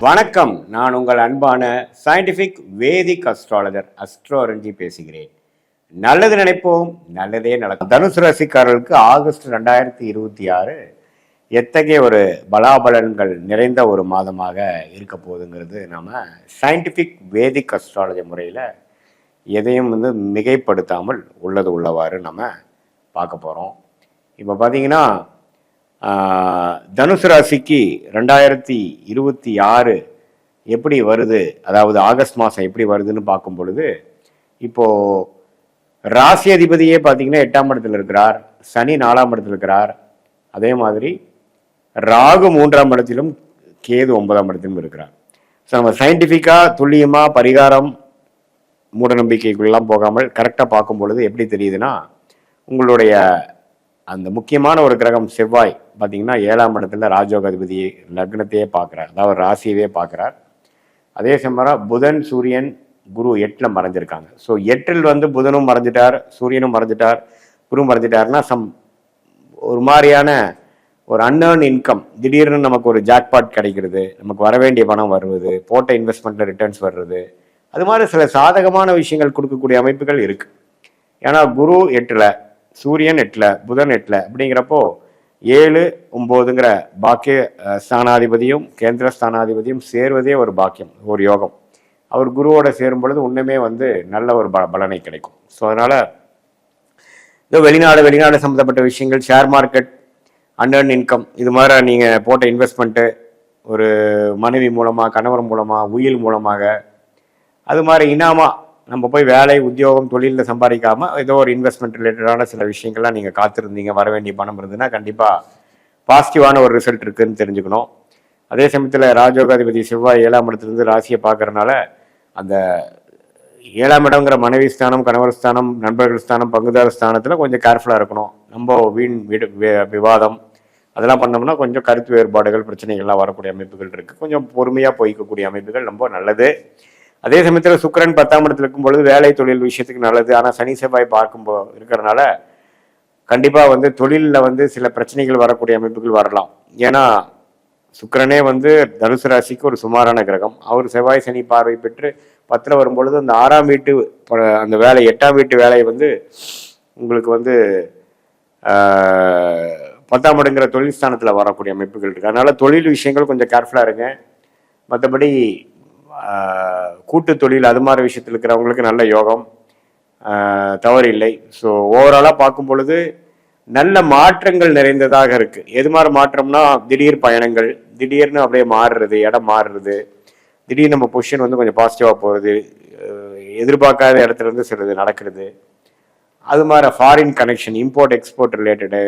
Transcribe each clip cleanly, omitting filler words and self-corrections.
வணக்கம். நான் உங்கள் அன்பான சயின்டிஃபிக் வேதிக் அஸ்ட்ராலஜர் அஸ்ட்ரோரஞ்சி பேசுகிறேன். நல்லது நினைப்போம், நல்லதே நடக்கும். தனுசு ராசிக்காரர்களுக்கு ஆகஸ்ட் 2026 எத்தகைய ஒரு பலாபலன்கள் நிறைந்த ஒரு மாதமாக இருக்க போகுதுங்கிறது நம்ம சயின்டிஃபிக் வேதிக் அஸ்ட்ராலஜி முறையில் எதையும் மிகைப்படுத்தாமல் உள்ளது உள்ளவாறு நம்ம பார்க்க போகிறோம். இப்போ பார்த்தீங்கன்னா தனுசு ராசிக்கு 2026 எப்படி வருது, அதாவது ஆகஸ்ட் மாதம் எப்படி வருதுன்னு பார்க்கும் பொழுது, இப்போது ராசி அதிபதியே பார்த்தீங்கன்னா 8ஆம் இடத்துல இருக்கிறார், சனி 4ஆம் இடத்துல இருக்கிறார், அதே மாதிரி ராகு 3ஆம் இடத்திலும் கேது 9ஆம் இடத்திலும் இருக்கிறார். ஸோ நம்ம சயின்டிஃபிக்காக துல்லியமாக பரிகாரம் மூடநம்பிக்கைக்குள்ளெல்லாம் போகாமல் கரெக்டாக பார்க்கும் பொழுது எப்படி தெரியுதுன்னா, உங்களுடைய அந்த முக்கியமான ஒரு கிரகம் செவ்வாய் பார்த்தீங்கன்னா 7ஆம் இடத்துல ராஜயோகாதிபதி லக்னத்தையே பார்க்குறார், அதாவது ராசியவே பார்க்குறார். அதே சமயம் புதன் சூரியன் குரு 8ல் மறைஞ்சிருக்காங்க. ஸோ 8ல் புதனும் மறைஞ்சிட்டார், சூரியனும் மறைஞ்சிட்டார், குரு மறைஞ்சிட்டாருன்னா ஒரு மாதிரியான ஒரு அன்ஏர்ன் இன்கம், திடீர்னு நமக்கு ஒரு ஜாக்பாட் கிடைக்கிறது, நமக்கு வர வேண்டிய பணம் வருவது, போட்ட இன்வெஸ்ட்மெண்ட்டில் ரிட்டர்ன்ஸ் வர்றது, அது மாதிரி சில சாதகமான விஷயங்கள் கொடுக்கக்கூடிய அமைப்புகள் இருக்குது. ஏன்னா குரு 8ல், சூரியன் 8ல், புதன் 8ல் அப்படிங்கிறப்போ 7, 9ங்கிற பாக்கிய ஸ்தானாதிபதியும் கேந்திர ஸ்தானாதிபதியும் சேர்வதே ஒரு பாக்கியம், ஒரு யோகம். அவர் குருவோட சேரும் பொழுது இன்னுமே நல்ல ஒரு பலனை கிடைக்கும். ஸோ அதனால் இதோ வெளிநாடு சம்மந்தப்பட்ட விஷயங்கள், ஷேர் மார்க்கெட், அன்ஏர்ன் இன்கம், இது மாதிரி நீங்கள் போட்ட இன்வெஸ்ட்மெண்ட்டு, ஒரு மனைவி மூலமாக, கணவர் மூலமாக, உயில் மூலமாக, அது மாதிரி இனாமா நம்ம போய் வேலை உத்தியோகம் தொழிலில் சம்பாதிக்காமல் ஏதோ ஒரு இன்வெஸ்ட்மெண்ட் ரிலேட்டடான சில விஷயங்கள்லாம் நீங்கள் காத்திருந்தீங்க, வர வேண்டிய பணம் இருந்ததுன்னா கண்டிப்பாக பாசிட்டிவான ஒரு ரிசல்ட் இருக்குதுன்னு தெரிஞ்சுக்கணும். அதே சமயத்தில் ராஜயோகாதிபதி செவ்வாய் 7ஆம் இடத்துலேருந்து ராசியை பார்க்கறனால அந்த 7ஆம் இடங்கிற மனைவி ஸ்தானம், கணவர் ஸ்தானம், நண்பர்கள் ஸ்தானம், பங்குதார ஸ்தானத்தில் கொஞ்சம் கேர்ஃபுல்லாக இருக்கணும். நம்ம வீண் விவாதம் அதெல்லாம் பண்ணோம்னா கொஞ்சம் கருத்து வேறுபாடுகள், பிரச்சனைகள்லாம் வரக்கூடிய அமைப்புகள் இருக்குது. கொஞ்சம் பொறுமையாக போய்க்கக்கூடிய அமைப்புகள் ரொம்ப நல்லது. அதே சமயத்தில் சுக்கிரன் 10ஆம் இடத்துல இருக்கும் பொழுது வேலை தொழில் விஷயத்துக்கு நல்லது. ஆனால் சனி செவ்வாய் இருக்கிறனால கண்டிப்பாக தொழிலில் சில பிரச்சனைகள் வரக்கூடிய அமைப்புகள் வரலாம். ஏன்னா சுக்கிரனே தனுசு ராசிக்கு ஒரு சுமாரான கிரகம். அவர் செவ்வாய் சனி பார்வை பெற்று 10ல் வரும்பொழுது அந்த 6ஆம் வீட்டு அந்த வேலை, 8ஆம் வீட்டு வேலையை உங்களுக்கு 10ஆம் இடங்கிற தொழில் ஸ்தானத்தில் வரக்கூடிய அமைப்புகள் இருக்குது. அதனால் தொழில் விஷயங்கள் கொஞ்சம் கேர்ஃபுல்லாக இருங்க. மற்றபடி கூட்டு தொழில் அது மாதிரி விஷயத்தில் இருக்கிறவங்களுக்கு நல்ல யோகம், தவறு இல்லை. ஸோ ஓவராலாக பார்க்கும் பொழுது நல்ல மாற்றங்கள் நிறைந்ததாக இருக்குது. எது மாதிரி மாற்றம்னா திடீர் பயணங்கள், திடீர்னு அப்படியே மாறுறது, இடம் மாறுறது, திடீர்னு நம்ம பொசிஷன் கொஞ்சம் பாசிட்டிவாக போகிறது, எதிர்பார்க்காத இடத்துலேருந்து சிலது நடக்கிறது, அது மாதிரி foreign connection, import export related,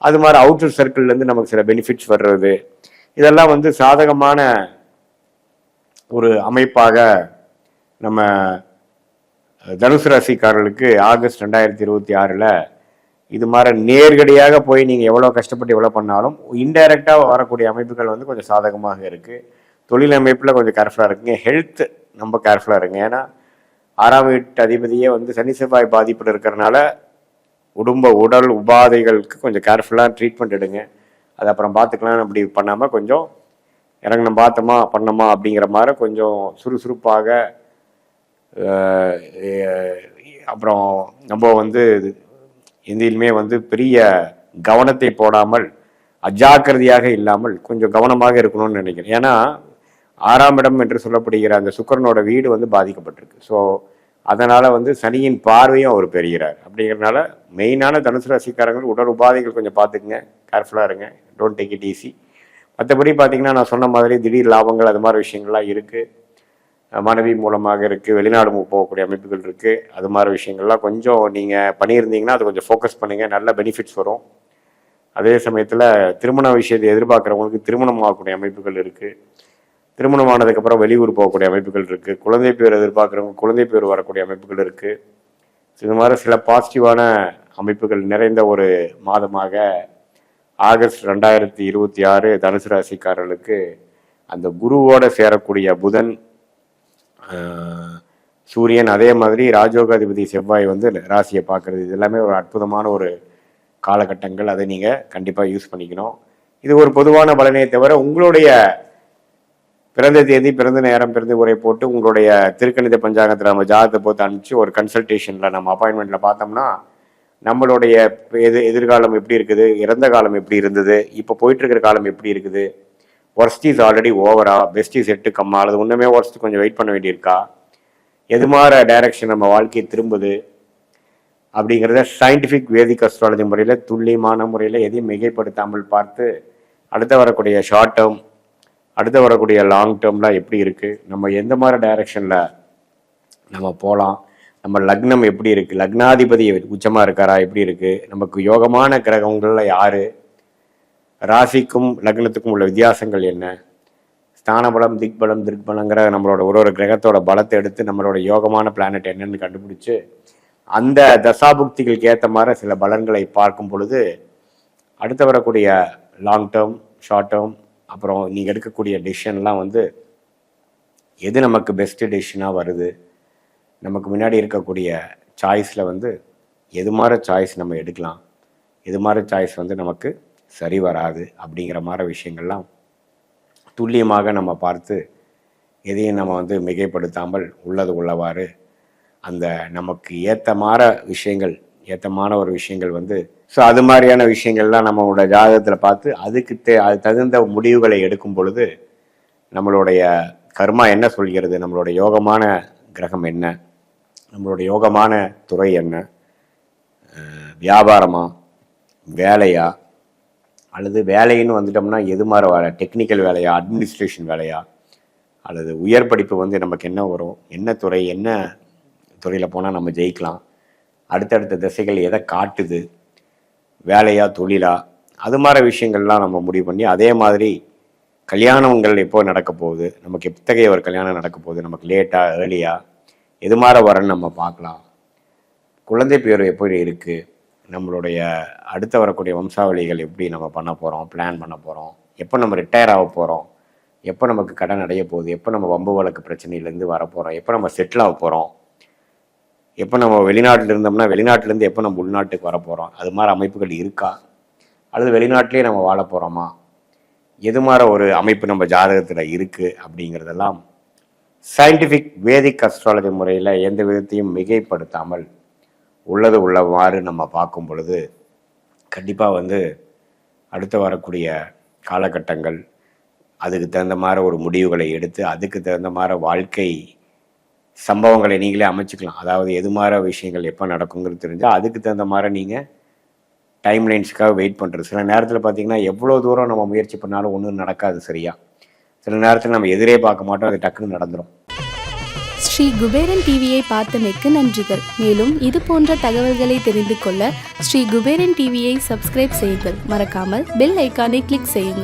அது மாதிரி அவுட்டர் சர்க்கிள்லேருந்து நமக்கு சில பெனிஃபிட்ஸ் வர்றது, இதெல்லாம் சாதகமான ஒரு அமைப்பாக நம்ம தனுசு ராசிக்காரர்களுக்கு ஆகஸ்ட் 2026 இது மாதிரி நேரடியாக போய் நீங்கள் எவ்வளோ கஷ்டப்பட்டு எவ்வளோ பண்ணாலும் இன்டைரக்டாக வரக்கூடிய அமைப்புகள் கொஞ்சம் சாதகமாக இருக்குது. தொழில் அமைப்பில் கொஞ்சம் கேர்ஃபுல்லாக இருக்குங்க. ஹெல்த் ரொம்ப கேர்ஃபுல்லாக இருங்க. ஏன்னா 6ஆம் வீட்டு அதிபதியே சனி செவ்வாய் பாதிப்பில் இருக்கிறனால உடல் உபாதைகளுக்கு கொஞ்சம் கேர்ஃபுல்லாக ட்ரீட்மெண்ட் எடுங்க. அது அப்புறம் பார்த்துக்கலாம். அப்படி பண்ணாமல் கொஞ்சம் இறங்கணும், பார்த்தோமா பண்ணோமா அப்படிங்கிற மாதிரி கொஞ்சம் சுறுசுறுப்பாக, அப்புறம் நம்ம எந்திலுமே பெரிய கவனத்தை போடாமல், அஜாக்கிரதையாக இல்லாமல் கொஞ்சம் கவனமாக இருக்கணும்னு நினைக்கிறேன். ஏன்னா 6ஆம் இடம் என்று சொல்லப்படுகிற அந்த சுக்கிரனோட வீடு பாதிக்கப்பட்டிருக்கு. ஸோ அதனால் சனியின் பார்வையும் அவர் பெறுகிறார். அப்படிங்கிறதுனால மெயினான தனுசு ராசிக்காரங்கள் உடல் உபாதைகள் கொஞ்சம் பார்த்துக்குங்க, கேர்ஃபுல்லாக இருங்க, டோன்ட் டேக் இட் ஈஸி. மற்றபடி பார்த்தீங்கன்னா நான் சொன்ன மாதிரி திடீர் லாபங்கள் அது மாதிரி விஷயங்கள்லாம் இருக்குது. மனைவி மூலமாக இருக்குது, வெளிநாடு போகக்கூடிய அமைப்புகள் இருக்குது. அது மாதிரி விஷயங்கள்லாம் கொஞ்சம் நீங்கள் பண்ணியிருந்தீங்கன்னா அது கொஞ்சம் ஃபோக்கஸ் பண்ணுங்கள், நல்ல பெனிஃபிட்ஸ் வரும். அதே சமயத்தில் திருமண விஷயத்தை எதிர்பார்க்குறவங்களுக்கு திருமணம் ஆகக்கூடிய அமைப்புகள் இருக்குது. திருமணம் ஆனதுக்கப்புறம் வெளியூர் போகக்கூடிய அமைப்புகள் இருக்குது. குழந்தை பேர் எதிர்பார்க்குறவங்க குழந்தை பேர் வரக்கூடிய அமைப்புகள் இருக்குது. இது மாதிரி சில பாசிட்டிவான அமைப்புகள் நிறைந்த ஒரு மாதமாக ஆகஸ்ட் 2026 தனுசு ராசிக்காரர்களுக்கு அந்த குருவோட சேரக்கூடிய புதன், சூரியன், அதே மாதிரி ராஜயோகாதிபதி செவ்வாய் ராசியை பார்க்கறது, இது எல்லாமே ஒரு அற்புதமான ஒரு காலகட்டங்கள். அதை நீங்கள் கண்டிப்பாக யூஸ் பண்ணிக்கணும். இது ஒரு பொதுவான பலனே தவிர உங்களுடைய பிறந்த தேதி, பிறந்த நேரம், பிறந்த உரை போட்டு உங்களுடைய திருக்கணித பஞ்சாங்கத்தில் நம்ம ஜாதகத்தை போட்டு அனுப்பிச்சு ஒரு கன்சல்டேஷனில் நம்ம அப்பாயின்மெண்ட்டில் பார்த்தோம்னா நம்மளுடைய எதிர்காலம் எப்படி இருக்குது, இறந்த காலம் எப்படி இருந்தது, இப்போ போயிட்டுருக்கிற காலம் எப்படி இருக்குது, ஒர்ஸ்ட் இஸ் ஆல்ரெடி ஓவரா, பெஸ்ட் இஸ் எட்டு கம்மா, அல்லது ஒன்றுமே ஒர்ஸ்ட் கொஞ்சம் வெயிட் பண்ண வேண்டியிருக்கா, எது மாதிரி டைரக்ஷன் நம்ம வாழ்க்கையை திரும்புது அப்படிங்கிறத சயின்டிஃபிக் வேதிக் அஸ்ட்ராலஜி முறையில் துல்லியமான முறையில் எதையும் மிகைப்படுத்தாமல் பார்த்து அடுத்து வரக்கூடிய ஷார்ட் டேர்ம், அடுத்து வரக்கூடிய லாங் டேர்ம்லாம் எப்படி இருக்குது, நம்ம எந்த மாதிரி டைரக்ஷனில் நம்ம போகலாம், நம்ம லக்னம் எப்படி இருக்குது, லக்னாதிபதி உச்சமாக இருக்காரா எப்படி இருக்குது, நமக்கு யோகமான கிரகங்களில் யார், ராசிக்கும் லக்னத்துக்கும் உள்ள வித்தியாசங்கள் என்ன, ஸ்தானபலம், திக்பலம், திருக்பலங்கிற நம்மளோட ஒரு கிரகத்தோட பலத்தை எடுத்து நம்மளோட யோகமான பிளானட் என்னன்னு கண்டுபிடிச்சு அந்த தசாபுக்திகளுக்கு ஏற்ற மாதிரி சில பலன்களை பார்க்கும் பொழுது அடுத்து வரக்கூடிய லாங் டேர்ம், ஷார்ட் டேர்ம், அப்புறம் நீங்கள் எடுக்கக்கூடிய டெசிஷன்லாம் எது நமக்கு பெஸ்ட்டு டெசிஷனாக வருது, நமக்கு முன்னாடி இருக்கக்கூடிய சாய்ஸில் எது மாதிரி சாய்ஸ் நம்ம எடுக்கலாம், எது மாதிரி சாய்ஸ் நமக்கு சரி வராது அப்படிங்கிற மாதிரி விஷயங்கள்லாம் துல்லியமாக நம்ம பார்த்து எதையும் நம்ம மிகைப்படுத்தாமல் உள்ளது உள்ளவாறு அந்த நமக்கு ஏற்றமான ஒரு விஷயங்கள் ஸோ அது மாதிரியான விஷயங்கள்லாம் நம்மளோட ஜாதகத்தில் பார்த்து அதுக்கு அது தகுந்த முடிவுகளை எடுக்கும் பொழுது நம்மளுடைய கர்மா என்ன சொல்கிறது, நம்மளோட யோகமான கிரகம் என்ன, நம்மளோட யோகமான துறை என்ன, வியாபாரமா, வேலையா, அல்லது வேலைன்னு வந்துட்டோம்னா எது மாதிரி வேலை, டெக்னிக்கல் வேலையா, அட்மினிஸ்ட்ரேஷன் வேலையா, அல்லது உயர் படிப்பு நமக்கு என்ன வரும், என்ன துறை, என்ன துறையில் போனால் நம்ம ஜெயிக்கலாம், அடுத்தடுத்த திசைகள் எதை காட்டுது, வேலையா தொழிலா, அது மாதிரி விஷயங்கள்லாம் நம்ம முடிவு பண்ணி அதே மாதிரி கல்யாணங்கள் எப்போ நடக்க போகுது, நமக்கு எத்தகைய ஒரு கல்யாணம் நடக்க போகுது, நமக்கு லேட்டாக ஏர்லியா, எது மாதிரி வரன்னு நம்ம பார்க்கலாம், குழந்தை பேர் எப்படி இருக்குது, நம்மளுடைய அடுத்த வரக்கூடிய வம்சாவளிகள் எப்படி நம்ம பண்ண போகிறோம், பிளான் பண்ண போகிறோம், எப்போ நம்ம ரிட்டையர் ஆக போகிறோம், எப்போ நமக்கு கடன் அடைய போகுது, எப்போ நம்ம வம்பு வழக்கு பிரச்சனையிலேருந்து வரப்போகிறோம், எப்போ நம்ம செட்டில் ஆக போகிறோம், எப்போ நம்ம வெளிநாட்டில் இருந்தோம்னா வெளிநாட்டிலேருந்து எப்போ நம்ம உள்நாட்டுக்கு வர போகிறோம், அது மாதிரி அமைப்புகள் இருக்கா, அல்லது வெளிநாட்டிலே நம்ம வாழ போகிறோமா, எது மாதிரி ஒரு அமைப்பு நம்ம ஜாதகத்தில் இருக்குது அப்படிங்கிறதெல்லாம் சயின்டிஃபிக் வேதிக் அஸ்ட்ராலஜி முறையில் எந்த விதத்தையும் மிகைப்படுத்தாமல் உள்ளது உள்ளவாறு நம்ம பார்க்கும் பொழுது கண்டிப்பாக அடுத்து வரக்கூடிய காலகட்டங்கள் அதுக்கு தகுந்த மாதிரி ஒரு முடிவுகளை எடுத்து அதுக்கு தகுந்த மாதிரி வாழ்க்கை சம்பவங்களை நீங்களே அமைச்சிக்கலாம். அதாவது எது மாதிரி விஷயங்கள் எப்போ நடக்குங்கிறது தெரிஞ்சால் அதுக்கு தகுந்த மாதிரி நீங்கள் டைம்லைன்ஸுக்காக வெயிட் பண்ணுறது. சில நேரத்தில் பார்த்திங்கன்னா எவ்வளோ தூரம் நம்ம முயற்சி பண்ணாலும் ஒன்றும் நடக்காது சரியா. சில நேரத்தில் நம்ம எதிரே பார்க்க மாட்டோம், அது டக்குன்னு நடந்துடும். ஸ்ரீ குபேரன் டிவியை பார்த்தமைக்கு நன்றிகள். மேலும் இது போன்ற தகவல்களை தெரிந்து கொள்ள ஸ்ரீ குபேரன் டிவியை சப்ஸ்கிரைப் செய்யுங்கள். மறக்காமல் பெல் ஐக்கானை கிளிக் செய்யுங்கள்.